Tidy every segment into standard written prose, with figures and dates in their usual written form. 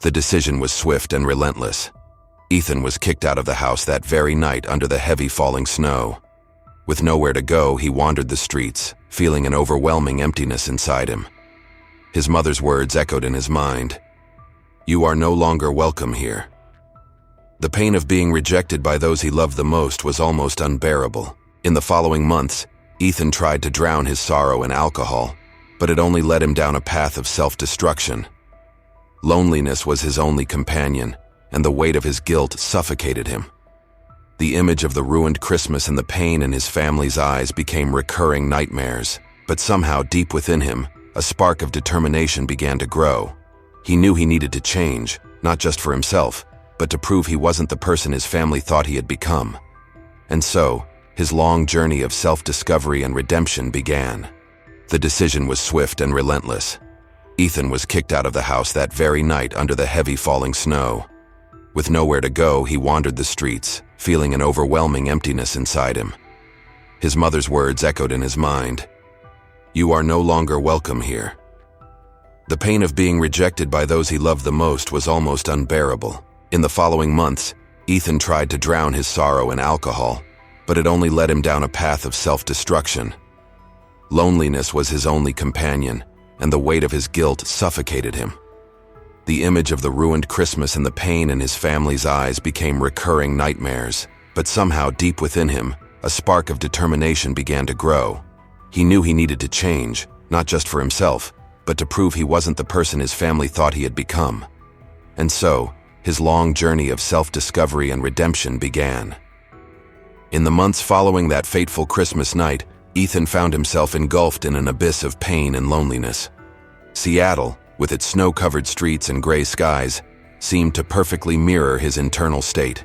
The decision was swift and relentless. Ethan was kicked out of the house that very night under the heavy falling snow. With nowhere to go, he wandered the streets, feeling an overwhelming emptiness inside him. His mother's words echoed in his mind. "You are no longer welcome here." The pain of being rejected by those he loved the most was almost unbearable. In the following months, Ethan tried to drown his sorrow in alcohol, but it only led him down a path of self-destruction. Loneliness was his only companion, and the weight of his guilt suffocated him. The image of the ruined Christmas and the pain in his family's eyes became recurring nightmares, but somehow deep within him, a spark of determination began to grow. He knew he needed to change, not just for himself, but to prove he wasn't the person his family thought he had become. And so, his long journey of self-discovery and redemption began. The decision was swift and relentless. Ethan was kicked out of the house that very night under the heavy falling snow. With nowhere to go, he wandered the streets, feeling an overwhelming emptiness inside him. His mother's words echoed in his mind. "You are no longer welcome here." The pain of being rejected by those he loved the most was almost unbearable. In the following months, Ethan tried to drown his sorrow in alcohol, but it only led him down a path of self-destruction. Loneliness was his only companion, and the weight of his guilt suffocated him. The image of the ruined Christmas and the pain in his family's eyes became recurring nightmares, but somehow deep within him, a spark of determination began to grow. He knew he needed to change, not just for himself, but to prove he wasn't the person his family thought he had become. And so, his long journey of self-discovery and redemption began. In the months following that fateful Christmas night, Ethan found himself engulfed in an abyss of pain and loneliness. Seattle, with its snow-covered streets and gray skies, seemed to perfectly mirror his internal state.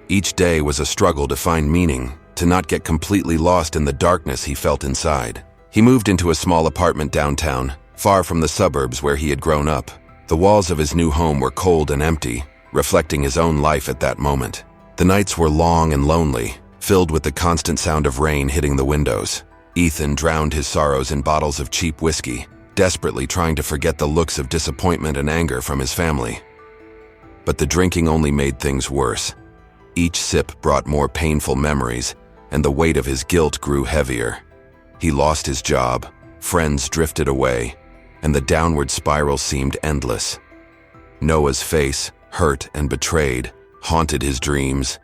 Each day was a struggle to find meaning, to not get completely lost in the darkness he felt inside. He moved into a small apartment downtown, far from the suburbs where he had grown up. The walls of his new home were cold and empty, reflecting his own life at that moment. The nights were long and lonely, filled with the constant sound of rain hitting the windows. Ethan drowned his sorrows in bottles of cheap whiskey, desperately trying to forget the looks of disappointment and anger from his family. But the drinking only made things worse. Each sip brought more painful memories, and the weight of his guilt grew heavier. He lost his job, friends drifted away, and the downward spiral seemed endless. Noah's face, hurt and betrayed, haunted his dreams,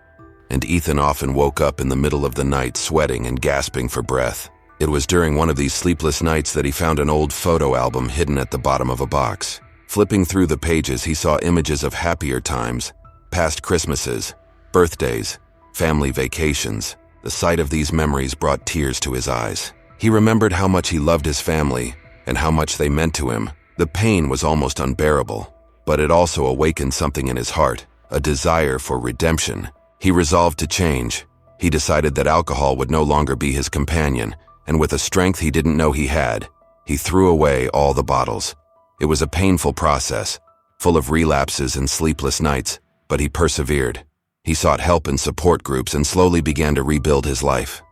and Ethan often woke up in the middle of the night sweating and gasping for breath. It was during one of these sleepless nights that he found an old photo album hidden at the bottom of a box. Flipping through the pages, he saw images of happier times, past Christmases, birthdays, family vacations. The sight of these memories brought tears to his eyes. He remembered how much he loved his family and how much they meant to him. The pain was almost unbearable, but it also awakened something in his heart, a desire for redemption. He resolved to change. He decided that alcohol would no longer be his companion, and with a strength he didn't know he had, he threw away all the bottles. It was a painful process, full of relapses and sleepless nights, but he persevered. He sought help in support groups and slowly began to rebuild his life.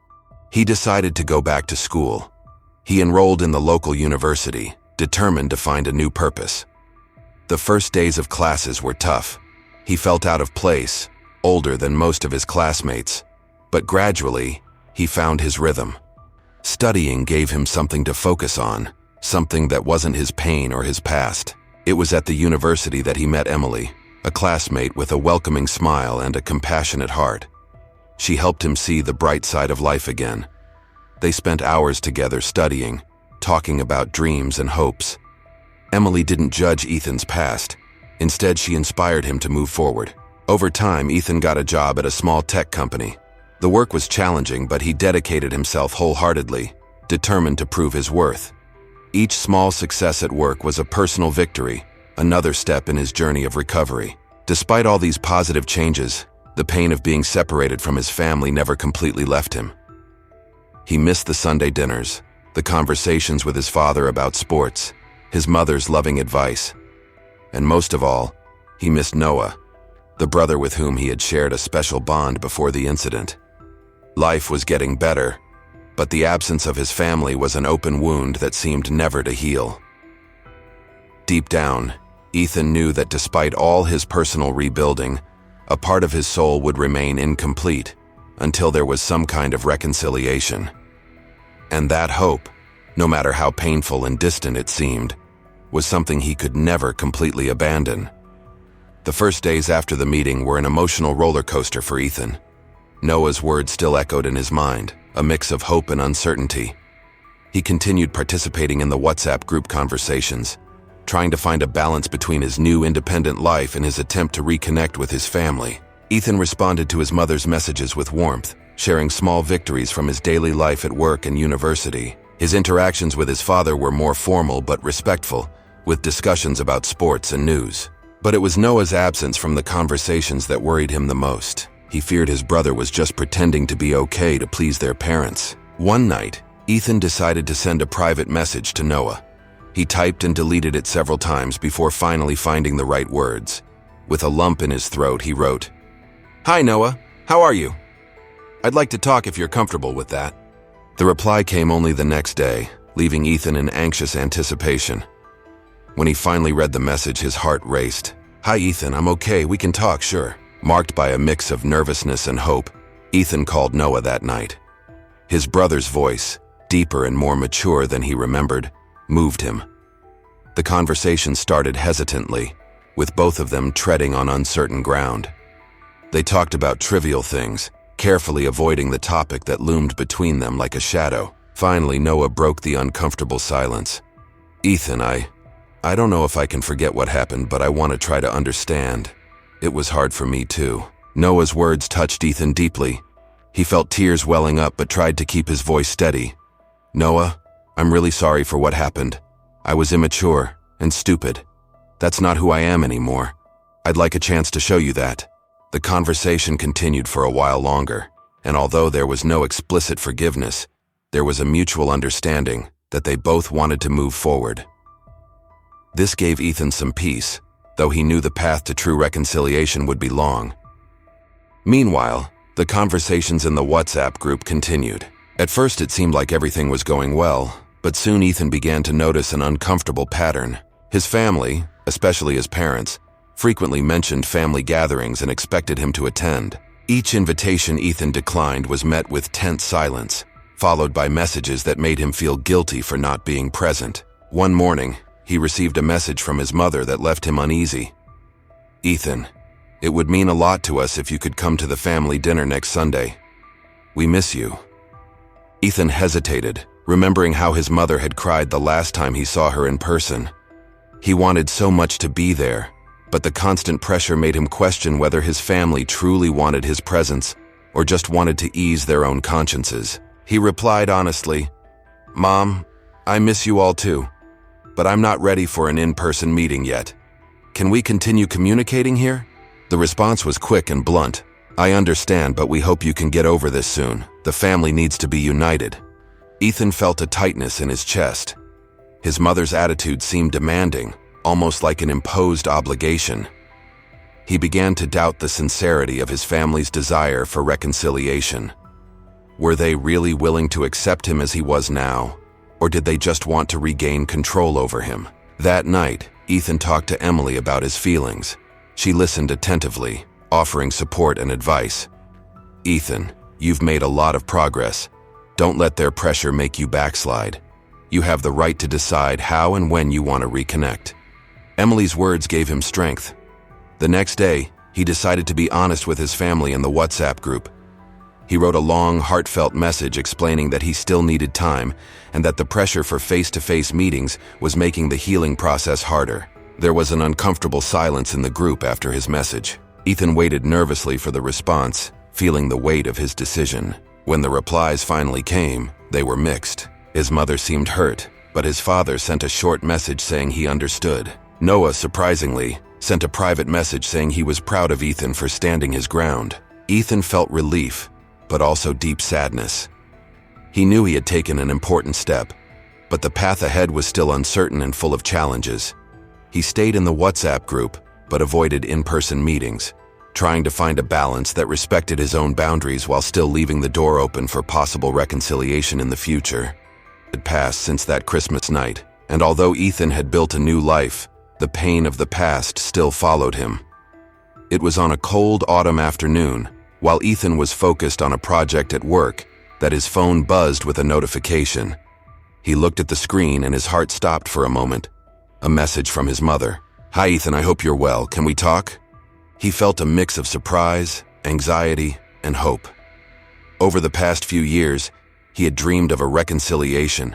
He decided to go back to school. He enrolled in the local university, determined to find a new purpose. The first days of classes were tough. He felt out of place, older than most of his classmates, but gradually, he found his rhythm. Studying gave him something to focus on, something that wasn't his pain or his past. It was at the university that he met Emily, a classmate with a welcoming smile and a compassionate heart. She helped him see the bright side of life again. They spent hours together studying, talking about dreams and hopes. Emily didn't judge Ethan's past. Instead, she inspired him to move forward. Over time, Ethan got a job at a small tech company. The work was challenging, but he dedicated himself wholeheartedly, determined to prove his worth. Each small success at work was a personal victory, another step in his journey of recovery. Despite all these positive changes, the pain of being separated from his family never completely left him. He missed the Sunday dinners, the conversations with his father about sports, his mother's loving advice, and most of all, he missed Noah, the brother with whom he had shared a special bond before the incident. Life was getting better, but the absence of his family was an open wound that seemed never to heal. Deep down, Ethan knew that despite all his personal rebuilding, a part of his soul would remain incomplete until there was some kind of reconciliation. And that hope, no matter how painful and distant it seemed, was something he could never completely abandon. The first days after the meeting were an emotional roller coaster for Ethan. Noah's words still echoed in his mind, a mix of hope and uncertainty. He continued participating in the WhatsApp group conversations, trying to find a balance between his new independent life and his attempt to reconnect with his family. Ethan responded to his mother's messages with warmth, sharing small victories from his daily life at work and university. His interactions with his father were more formal but respectful, with discussions about sports and news. But it was Noah's absence from the conversations that worried him the most. He feared his brother was just pretending to be okay to please their parents. One night, Ethan decided to send a private message to Noah. He typed and deleted it several times before finally finding the right words. With a lump in his throat, he wrote, "Hi Noah, how are you? I'd like to talk if you're comfortable with that." The reply came only the next day, leaving Ethan in anxious anticipation. When he finally read the message, his heart raced. "Hi Ethan, I'm okay, we can talk, sure." Marked by a mix of nervousness and hope, Ethan called Noah that night. His brother's voice, deeper and more mature than he remembered, moved him. The conversation started hesitantly, with both of them treading on uncertain ground. They talked about trivial things, carefully avoiding the topic that loomed between them like a shadow. Finally, Noah broke the uncomfortable silence. "Ethan, I don't know if I can forget what happened, but I want to try to understand. It was hard for me too." Noah's words touched Ethan deeply. He felt tears welling up but tried to keep his voice steady. "Noah, I'm really sorry for what happened. I was immature and stupid. That's not who I am anymore. I'd like a chance to show you that." The conversation continued for a while longer, and although there was no explicit forgiveness, there was a mutual understanding that they both wanted to move forward. This gave Ethan some peace, though he knew the path to true reconciliation would be long. Meanwhile, the conversations in the WhatsApp group continued. At first it seemed like everything was going well, but soon Ethan began to notice an uncomfortable pattern. His family, especially his parents, frequently mentioned family gatherings and expected him to attend. Each invitation Ethan declined was met with tense silence, followed by messages that made him feel guilty for not being present. One morning, he received a message from his mother that left him uneasy. "Ethan, it would mean a lot to us if you could come to the family dinner next Sunday. We miss you." Ethan hesitated, remembering how his mother had cried the last time he saw her in person. He wanted so much to be there, but the constant pressure made him question whether his family truly wanted his presence or just wanted to ease their own consciences. He replied honestly, "Mom, I miss you all too, but I'm not ready for an in-person meeting yet. Can we continue communicating here?" The response was quick and blunt. "I understand, but we hope you can get over this soon. The family needs to be united." Ethan felt a tightness in his chest. His mother's attitude seemed demanding, almost like an imposed obligation. He began to doubt the sincerity of his family's desire for reconciliation. Were they really willing to accept him as he was now, or did they just want to regain control over him? That night, Ethan talked to Emily about his feelings. She listened attentively, offering support and advice. "Ethan, you've made a lot of progress. Don't let their pressure make you backslide. You have the right to decide how and when you want to reconnect." Emily's words gave him strength. The next day, he decided to be honest with his family in the WhatsApp group. He wrote a long, heartfelt message explaining that he still needed time and that the pressure for face-to-face meetings was making the healing process harder. There was an uncomfortable silence in the group after his message. Ethan waited nervously for the response, feeling the weight of his decision. When the replies finally came, they were mixed. His mother seemed hurt, but his father sent a short message saying he understood. Noah, surprisingly, sent a private message saying he was proud of Ethan for standing his ground. Ethan felt relief, but also deep sadness. He knew he had taken an important step, but the path ahead was still uncertain and full of challenges. He stayed in the WhatsApp group, but avoided in-person meetings, trying to find a balance that respected his own boundaries while still leaving the door open for possible reconciliation in the future. It had passed since that Christmas night, and although Ethan had built a new life, The pain of the past still followed him. It was on a cold autumn afternoon, while Ethan was focused on a project at work, that his phone buzzed with a notification. He looked at the screen and his heart stopped for a moment. A message from his mother. "Hi Ethan, I hope you're well. Can we talk?" He felt a mix of surprise, anxiety, and hope. Over the past few years, he had dreamed of a reconciliation,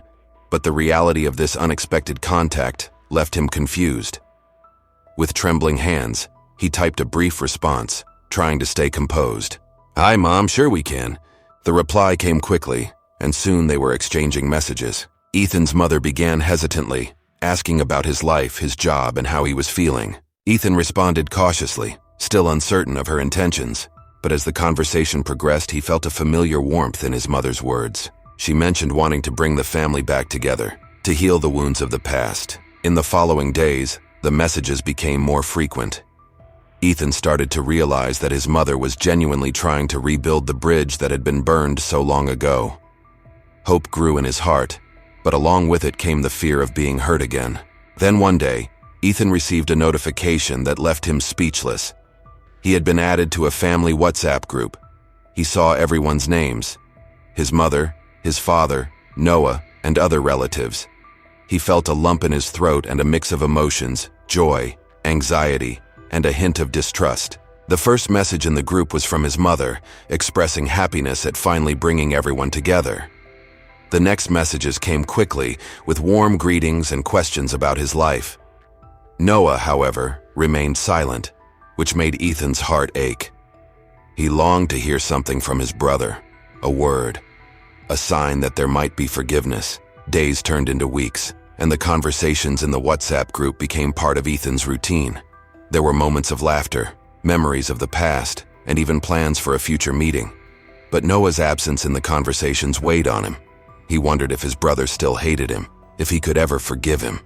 but the reality of this unexpected contact left him confused. With trembling hands, he typed a brief response, trying to stay composed. "Hi Mom, sure we can." The reply came quickly, and soon they were exchanging messages. Ethan's mother began hesitantly, asking about his life, his job, and how he was feeling. Ethan responded cautiously, still uncertain of her intentions, but as the conversation progressed, he felt a familiar warmth in his mother's words. She mentioned wanting to bring the family back together, to heal the wounds of the past. In the following days, the messages became more frequent. Ethan started to realize that his mother was genuinely trying to rebuild the bridge that had been burned so long ago. Hope grew in his heart, but along with it came the fear of being hurt again. Then one day, Ethan received a notification that left him speechless. He had been added to a family WhatsApp group. He saw everyone's names: his mother, his father, Noah, and other relatives. He felt a lump in his throat and a mix of emotions: joy, anxiety, and a hint of distrust. The first message in the group was from his mother, expressing happiness at finally bringing everyone together. The next messages came quickly, with warm greetings and questions about his life. Noah, however, remained silent, which made Ethan's heart ache. He longed to hear something from his brother, a word, a sign that there might be forgiveness. Days turned into weeks, and the conversations in the WhatsApp group became part of Ethan's routine. There were moments of laughter, memories of the past, and even plans for a future meeting. But Noah's absence in the conversations weighed on him. He wondered if his brother still hated him, if he could ever forgive him.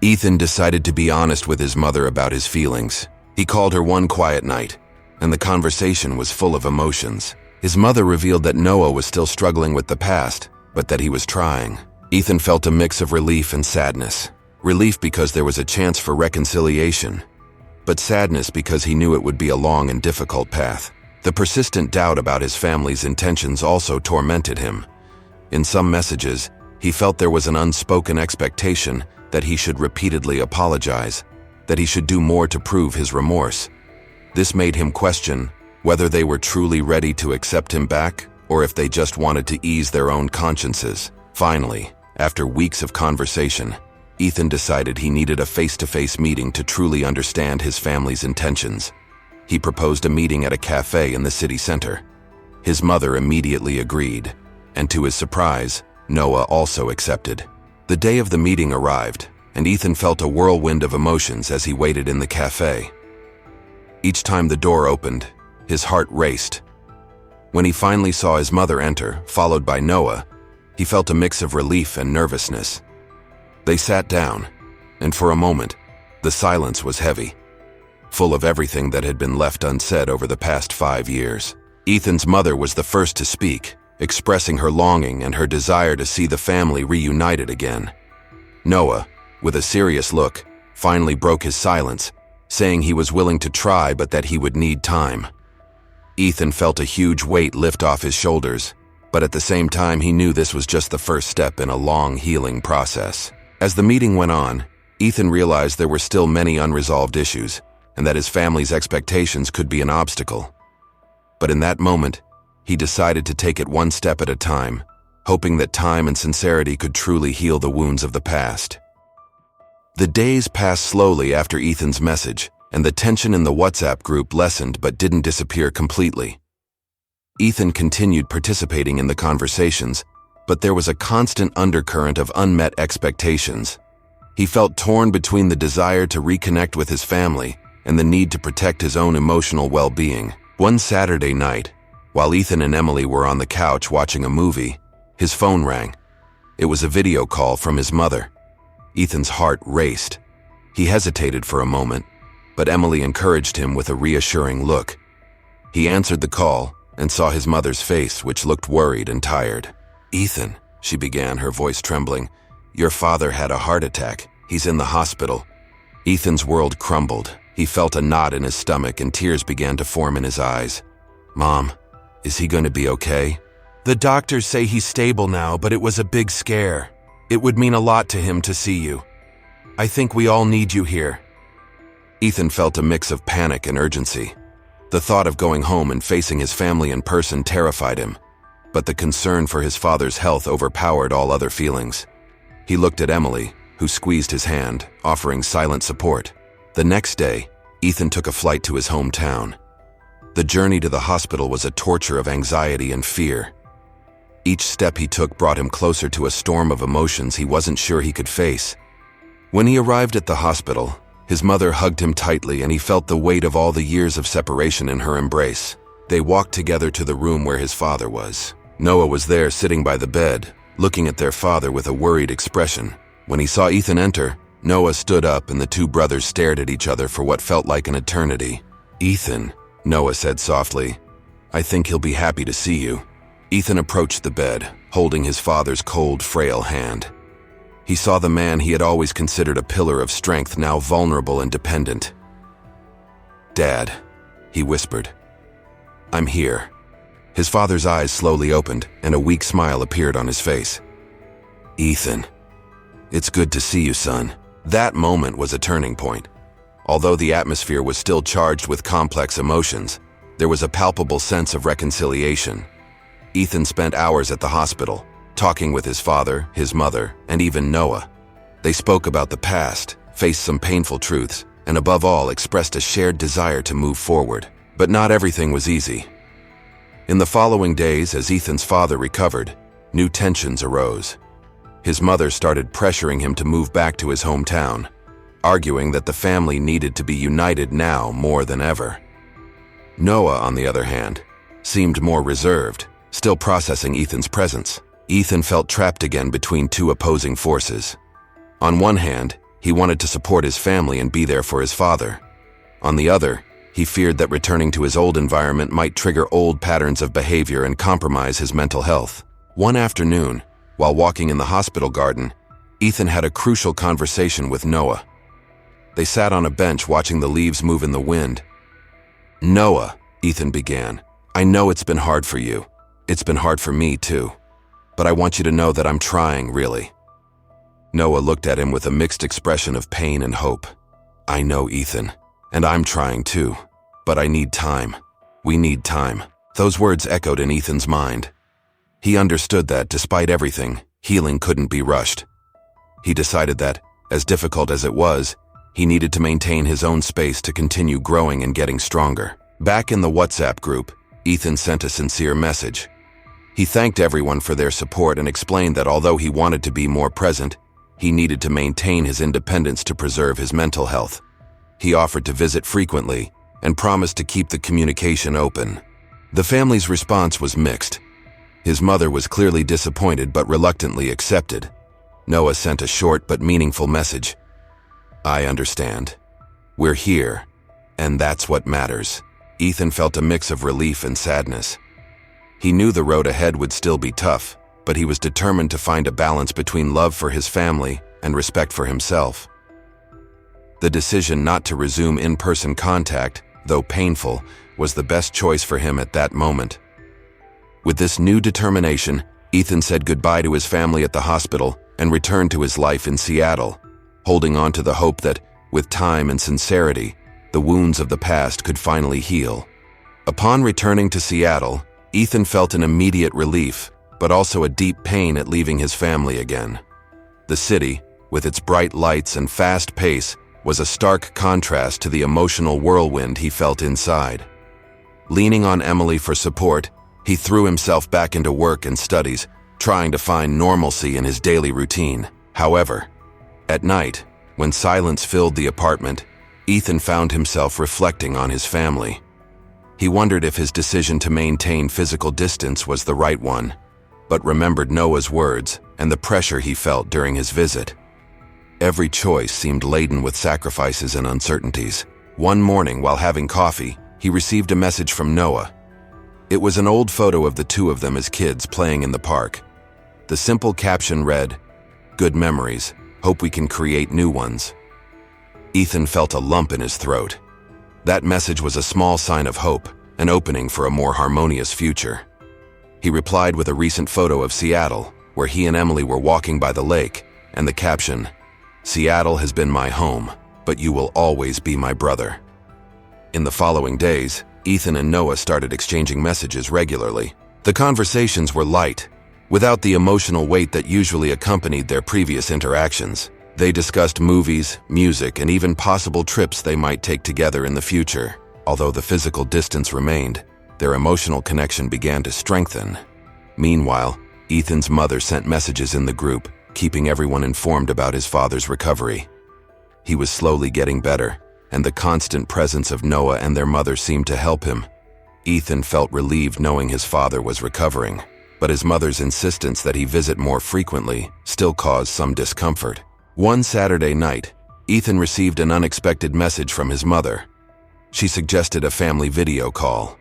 Ethan decided to be honest with his mother about his feelings. He called her one quiet night, and the conversation was full of emotions. His mother revealed that Noah was still struggling with the past, but that he was trying. Ethan felt a mix of relief and sadness. Relief because there was a chance for reconciliation, but sadness because he knew it would be a long and difficult path. The persistent doubt about his family's intentions also tormented him. In some messages, he felt there was an unspoken expectation that he should repeatedly apologize, that he should do more to prove his remorse. This made him question whether they were truly ready to accept him back, or if they just wanted to ease their own consciences. Finally, after weeks of conversation, Ethan decided he needed a face-to-face meeting to truly understand his family's intentions. He proposed a meeting at a cafe in the city center. His mother immediately agreed, and to his surprise, Noah also accepted. The day of the meeting arrived, and Ethan felt a whirlwind of emotions as he waited in the cafe. Each time the door opened, his heart raced. When he finally saw his mother enter, followed by Noah, he felt a mix of relief and nervousness. They sat down, and for a moment, the silence was heavy, full of everything that had been left unsaid over the past 5 years. Ethan's mother was the first to speak, expressing her longing and her desire to see the family reunited again. Noah, with a serious look, finally broke his silence, saying he was willing to try but that he would need time. Ethan felt a huge weight lift off his shoulders, but at the same time he knew this was just the first step in a long healing process. As the meeting went on, Ethan realized there were still many unresolved issues, and that his family's expectations could be an obstacle. But in that moment, he decided to take it one step at a time, hoping that time and sincerity could truly heal the wounds of the past. The days passed slowly after Ethan's message, and the tension in the WhatsApp group lessened but didn't disappear completely. Ethan continued participating in the conversations, but there was a constant undercurrent of unmet expectations. He felt torn between the desire to reconnect with his family and the need to protect his own emotional well-being. One Saturday night, while Ethan and Emily were on the couch watching a movie, his phone rang. It was a video call from his mother. Ethan's heart raced. He hesitated for a moment, but Emily encouraged him with a reassuring look. He answered the call and saw his mother's face, which looked worried and tired. "Ethan," she began, her voice trembling, "your father had a heart attack. He's in the hospital." Ethan's world crumbled. He felt a knot in his stomach and tears began to form in his eyes. "Mom, is he going to be okay?" "The doctors say he's stable now, but it was a big scare. It would mean a lot to him to see you. I think we all need you here." Ethan felt a mix of panic and urgency. The thought of going home and facing his family in person terrified him, but the concern for his father's health overpowered all other feelings. He looked at Emily, who squeezed his hand, offering silent support. The next day, Ethan took a flight to his hometown. The journey to the hospital was a torture of anxiety and fear. Each step he took brought him closer to a storm of emotions he wasn't sure he could face. When he arrived at the hospital, his mother hugged him tightly and he felt the weight of all the years of separation in her embrace. They walked together to the room where his father was. Noah was there sitting by the bed, looking at their father with a worried expression. When he saw Ethan enter, Noah stood up and the two brothers stared at each other for what felt like an eternity. "Ethan," Noah said softly, "I think he'll be happy to see you." Ethan approached the bed, holding his father's cold, frail hand. He saw the man he had always considered a pillar of strength now vulnerable and dependent. "Dad," he whispered, "I'm here." His father's eyes slowly opened and a weak smile appeared on his face. "Ethan, it's good to see you, son." That moment was a turning point. Although the atmosphere was still charged with complex emotions, there was a palpable sense of reconciliation. Ethan spent hours at the hospital, talking with his father, his mother, and even Noah. They spoke about the past, faced some painful truths, and above all expressed a shared desire to move forward. But not everything was easy. In the following days, as Ethan's father recovered, new tensions arose. His mother started pressuring him to move back to his hometown, arguing that the family needed to be united now more than ever. Noah, on the other hand, seemed more reserved, still processing Ethan's presence. Ethan felt trapped again between two opposing forces. On one hand, he wanted to support his family and be there for his father. On the other, he feared that returning to his old environment might trigger old patterns of behavior and compromise his mental health. One afternoon, while walking in the hospital garden, Ethan had a crucial conversation with Noah. They sat on a bench watching the leaves move in the wind. "Noah," Ethan began, "I know it's been hard for you. It's been hard for me too. But I want you to know that I'm trying, really." Noah looked at him with a mixed expression of pain and hope. "I know, Ethan, and I'm trying too. But I need time. We need time." Those words echoed in Ethan's mind. He understood that, despite everything, healing couldn't be rushed. He decided that, as difficult as it was, he needed to maintain his own space to continue growing and getting stronger. Back in the WhatsApp group, Ethan sent a sincere message. He thanked everyone for their support and explained that although he wanted to be more present, he needed to maintain his independence to preserve his mental health. He offered to visit frequently and promised to keep the communication open. The family's response was mixed. His mother was clearly disappointed but reluctantly accepted. Noah sent a short but meaningful message. "I understand. We're here, and that's what matters." Ethan felt a mix of relief and sadness. He knew the road ahead would still be tough, but he was determined to find a balance between love for his family and respect for himself. The decision not to resume in-person contact, though painful, was the best choice for him at that moment. With this new determination, Ethan said goodbye to his family at the hospital and returned to his life in Seattle, holding on to the hope that, with time and sincerity, the wounds of the past could finally heal. Upon returning to Seattle, Ethan felt an immediate relief, but also a deep pain at leaving his family again. The city, with its bright lights and fast pace, was a stark contrast to the emotional whirlwind he felt inside. Leaning on Emily for support, he threw himself back into work and studies, trying to find normalcy in his daily routine. However, at night, when silence filled the apartment, Ethan found himself reflecting on his family. He wondered if his decision to maintain physical distance was the right one, but remembered Noah's words and the pressure he felt during his visit. Every choice seemed laden with sacrifices and uncertainties. One morning, while having coffee, he received a message from Noah. It was an old photo of the two of them as kids playing in the park. The simple caption read, "Good memories. Hope we can create new ones." Ethan felt a lump in his throat. That message was a small sign of hope, an opening for a more harmonious future. He replied with a recent photo of Seattle, where he and Emily were walking by the lake, and the caption, "Seattle has been my home, but you will always be my brother." In the following days, Ethan and Noah started exchanging messages regularly. The conversations were light, without the emotional weight that usually accompanied their previous interactions. They discussed movies, music, and even possible trips they might take together in the future. Although the physical distance remained, their emotional connection began to strengthen. Meanwhile, Ethan's mother sent messages in the group, keeping everyone informed about his father's recovery. He was slowly getting better, and the constant presence of Noah and their mother seemed to help him. Ethan felt relieved knowing his father was recovering, but his mother's insistence that he visit more frequently still caused some discomfort. One Saturday night, Ethan received an unexpected message from his mother. She suggested a family video call.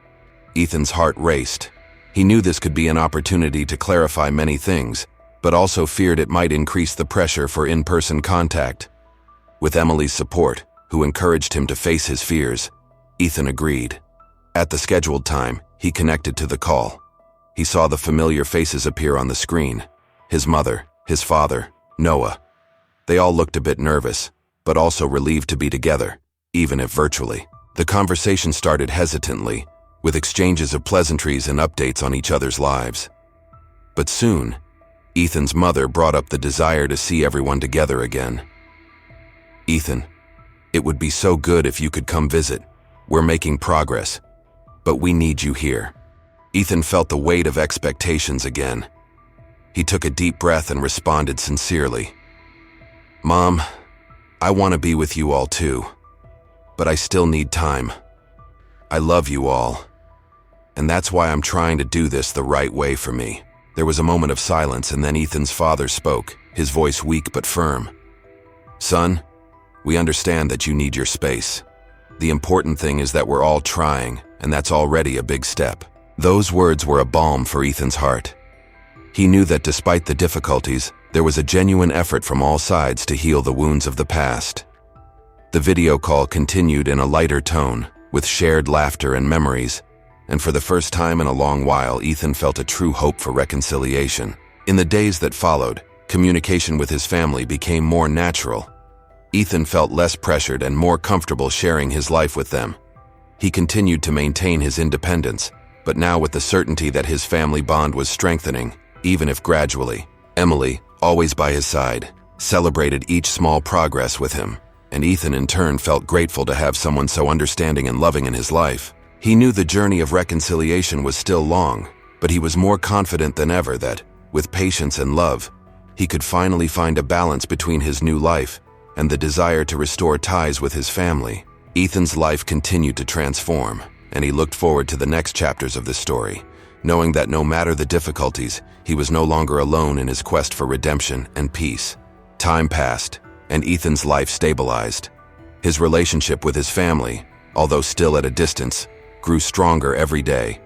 Ethan's heart raced. He knew this could be an opportunity to clarify many things, but also feared it might increase the pressure for in-person contact. With Emily's support, who encouraged him to face his fears, Ethan agreed. At the scheduled time, he connected to the call. He saw the familiar faces appear on the screen. His mother, his father, Noah. They all looked a bit nervous, but also relieved to be together, even if virtually. The conversation started hesitantly, with exchanges of pleasantries and updates on each other's lives. But soon, Ethan's mother brought up the desire to see everyone together again. "Ethan, it would be so good if you could come visit. We're making progress, but we need you here." Ethan felt the weight of expectations again. He took a deep breath and responded sincerely. "Mom, I want to be with you all too, but I still need time. I love you all, and that's why I'm trying to do this the right way for me." There was a moment of silence, and then Ethan's father spoke, his voice weak but firm. "Son, we understand that you need your space. The important thing is that we're all trying, and that's already a big step." Those words were a balm for Ethan's heart. He knew that despite the difficulties, there was a genuine effort from all sides to heal the wounds of the past. The video call continued in a lighter tone, with shared laughter and memories, and for the first time in a long while, Ethan felt a true hope for reconciliation. In the days that followed, communication with his family became more natural. Ethan felt less pressured and more comfortable sharing his life with them. He continued to maintain his independence, but now with the certainty that his family bond was strengthening, even if gradually. Emily, always by his side, celebrated each small progress with him, and Ethan in turn felt grateful to have someone so understanding and loving in his life. He knew the journey of reconciliation was still long, but he was more confident than ever that, with patience and love, he could finally find a balance between his new life and the desire to restore ties with his family. Ethan's life continued to transform, and he looked forward to the next chapters of this story, knowing that no matter the difficulties, he was no longer alone in his quest for redemption and peace. Time passed, and Ethan's life stabilized. His relationship with his family, although still at a distance, grew stronger every day.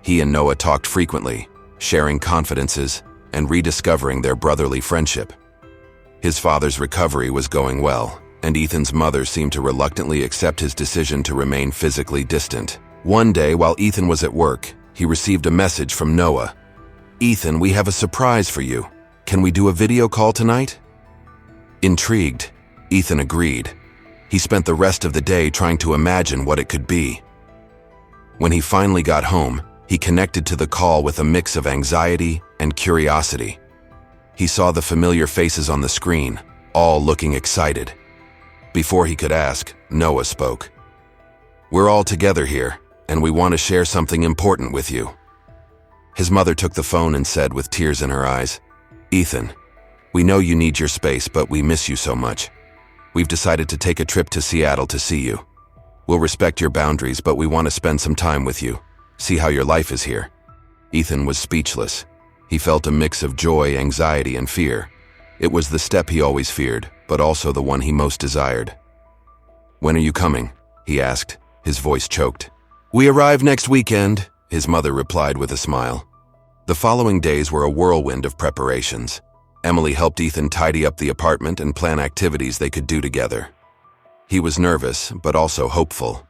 He and Noah talked frequently, sharing confidences and rediscovering their brotherly friendship. His father's recovery was going well, and Ethan's mother seemed to reluctantly accept his decision to remain physically distant. One day, while Ethan was at work, he received a message from Noah. "Ethan, we have a surprise for you. Can we do a video call tonight?" Intrigued, Ethan agreed. He spent the rest of the day trying to imagine what it could be. When he finally got home, he connected to the call with a mix of anxiety and curiosity. He saw the familiar faces on the screen, all looking excited. Before he could ask, Noah spoke. "We're all together here, and we want to share something important with you." His mother took the phone and said with tears in her eyes, "Ethan, we know you need your space, but we miss you so much. We've decided to take a trip to Seattle to see you. We'll respect your boundaries, but we want to spend some time with you, see how your life is here." Ethan was speechless. He felt a mix of joy, anxiety, and fear. It was the step he always feared, but also the one he most desired. "When are you coming?" he asked, his voice choked. "We arrive next weekend," his mother replied with a smile. The following days were a whirlwind of preparations. Emily helped Ethan tidy up the apartment and plan activities they could do together. He was nervous, but also hopeful.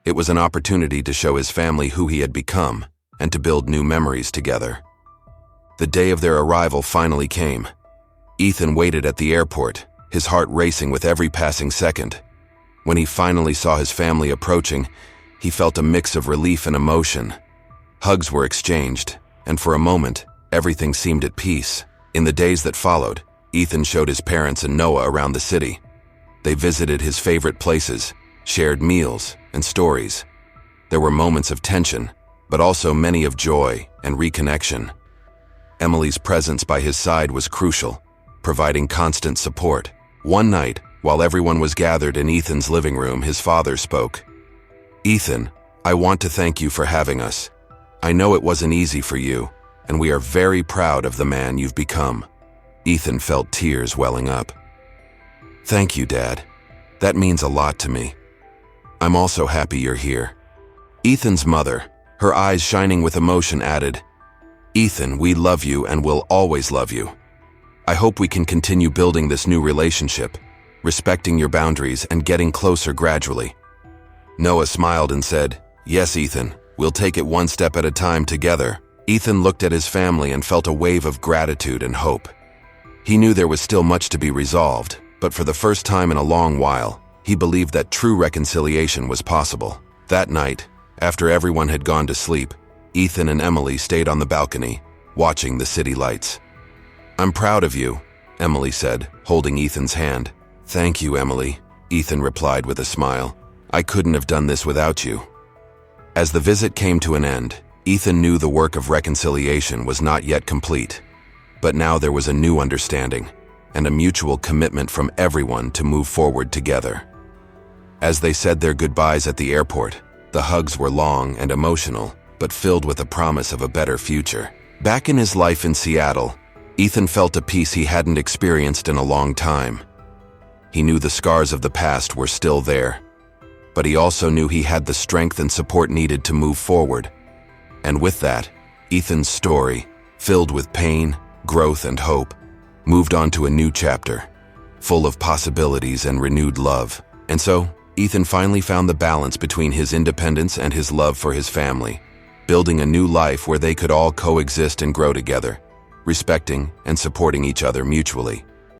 It was an opportunity to show his family who he had become and to build new memories together. The day of their arrival finally came. Ethan waited at the airport, his heart racing with every passing second. When he finally saw his family approaching, he felt a mix of relief and emotion. Hugs were exchanged, and for a moment, everything seemed at peace. In the days that followed, Ethan showed his parents and Noah around the city. They visited his favorite places, shared meals and stories. There were moments of tension, but also many of joy and reconnection. Emily's presence by his side was crucial, providing constant support. One night, while everyone was gathered in Ethan's living room, his father spoke. "Ethan, I want to thank you for having us. I know it wasn't easy for you, and we are very proud of the man you've become." Ethan felt tears welling up. "Thank you, Dad. That means a lot to me. I'm also happy you're here." Ethan's mother, her eyes shining with emotion, added, "Ethan, we love you and will always love you. I hope we can continue building this new relationship, respecting your boundaries and getting closer gradually." Noah smiled and said, "Yes, Ethan, we'll take it one step at a time together." Ethan looked at his family and felt a wave of gratitude and hope. He knew there was still much to be resolved, but for the first time in a long while, he believed that true reconciliation was possible. That night, after everyone had gone to sleep, Ethan and Emily stayed on the balcony, watching the city lights. "I'm proud of you," Emily said, holding Ethan's hand. "Thank you, Emily," Ethan replied with a smile. "I couldn't have done this without you." As the visit came to an end, Ethan knew the work of reconciliation was not yet complete. But now there was a new understanding and a mutual commitment from everyone to move forward together. As they said their goodbyes at the airport, the hugs were long and emotional, but filled with a promise of a better future. Back in his life in Seattle, Ethan felt a peace he hadn't experienced in a long time. He knew the scars of the past were still there, but he also knew he had the strength and support needed to move forward. And with that, Ethan's story, filled with pain, growth, and hope, moved on to a new chapter, full of possibilities and renewed love. And so, Ethan finally found the balance between his independence and his love for his family, building a new life where they could all coexist and grow together, respecting and supporting each other mutually.